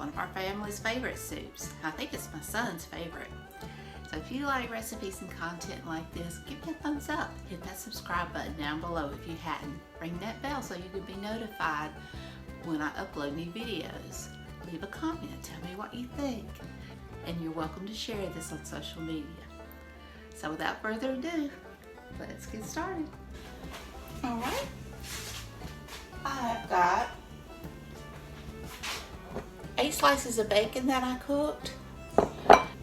one of our family's favorite soups. I think it's my son's favorite. So if you like recipes and content like this, give me a thumbs up. Hit that subscribe button down below if you hadn't. Ring that bell so you can be notified when I upload new videos. Leave a comment, tell me what you think. And you're welcome to share this on social media. So without further ado, let's get started. All right, I've got 8 slices of bacon that I cooked.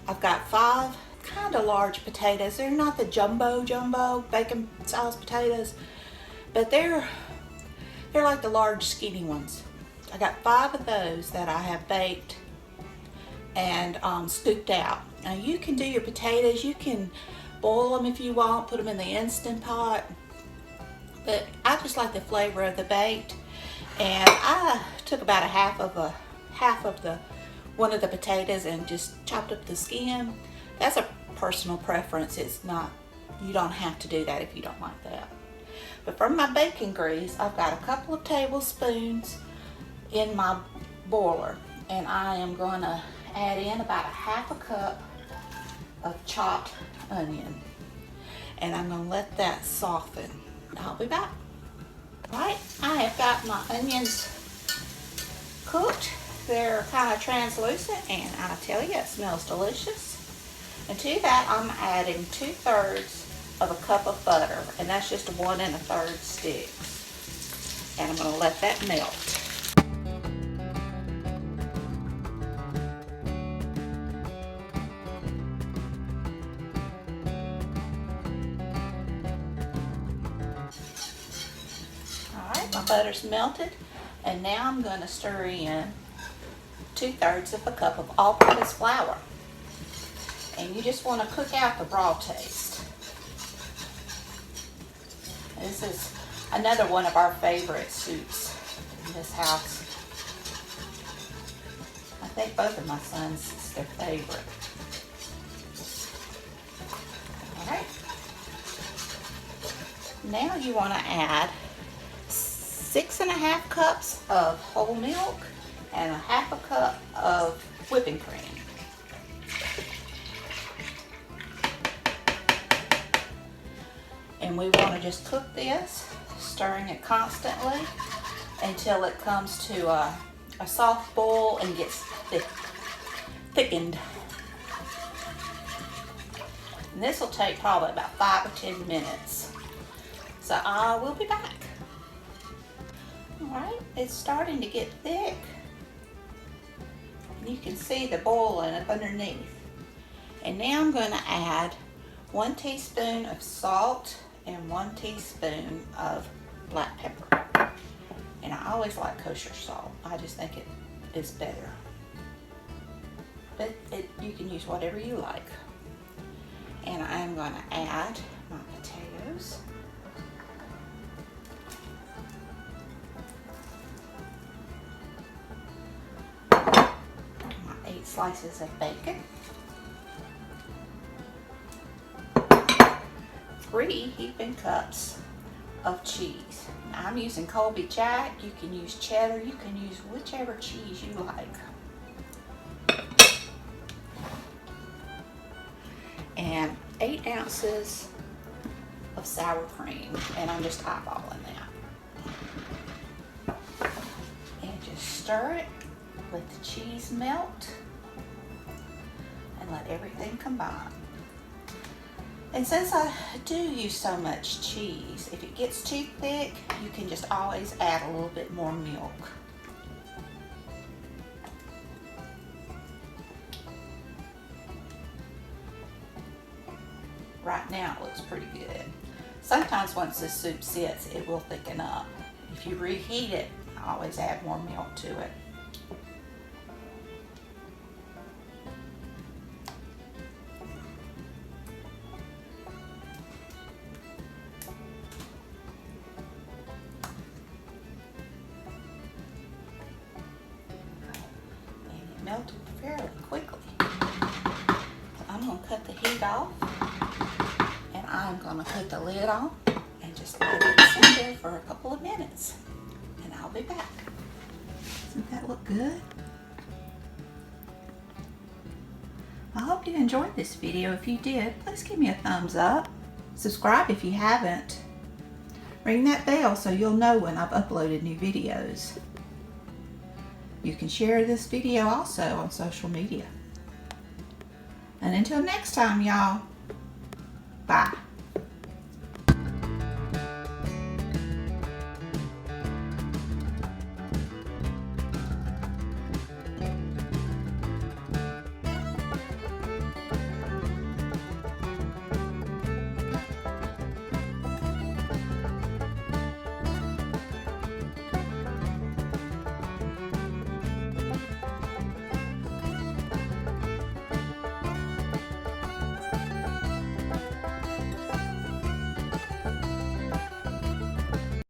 I've got 5 kind of large potatoes. They're not the jumbo bacon size potatoes, but they're like the large skinny ones. I got 5 of those that I have baked and scooped out. Now you can do your potatoes, you can boil them if you want, put them in the Instant Pot, but I just like the flavor of the baked. And I took about half of one of the potatoes and just chopped up the skin. That's a personal preference. It's not, you don't have to do that if you don't like that. But for my bacon grease, I've got a couple of tablespoons in my boiler, and I am going to add in about ½ cup of chopped onion, and I'm going to let that soften. I'll be back. Alright, I have got my onions cooked. They're kind of translucent, and I tell you, it smells delicious. And to that, I'm adding 2/3 of a cup of butter, and that's just 1 1/3 sticks. And I'm going to let that melt. Alright, my butter's melted, and now I'm going to stir in 2/3 of a cup of all-purpose flour. And you just want to cook out the raw taste. This is another one of our favorite soups in this house. I think both of my sons, it's their favorite. Alright. Now you want to add 6½ cups of whole milk and ½ cup of whipping cream. And we want to just cook this, stirring it constantly until it comes to a soft boil and gets thickened. And this will take probably about 5 or 10 minutes. So I will be back. Alright, it's starting to get thick. You can see the boiling up underneath. And now I'm going to add 1 teaspoon of salt and 1 teaspoon of black pepper. And I always like kosher salt. I just think it is better. But you can use whatever you like. And I am going to add my potatoes. My 8 slices of bacon. 3 heaping cups of cheese. Now, I'm using Colby Jack. You can use cheddar. You can use whichever cheese you like. And 8 ounces of sour cream. And I'm just eyeballing that. And just stir it. Let the cheese melt. And let everything combine. And since I do use so much cheese, if it gets too thick, you can just always add a little bit more milk. Right now it looks pretty good. Sometimes once this soup sits, it will thicken up. If you reheat it, I always add more milk to it. Melted fairly quickly. I'm going to cut the heat off, and I'm going to put the lid on and just let it sit there for a couple of minutes, and I'll be back. Doesn't that look good? I hope you enjoyed this video. If you did, please give me a thumbs up. Subscribe if you haven't. Ring that bell so you'll know when I've uploaded new videos. You can share this video also on social media. And until next time, y'all, bye.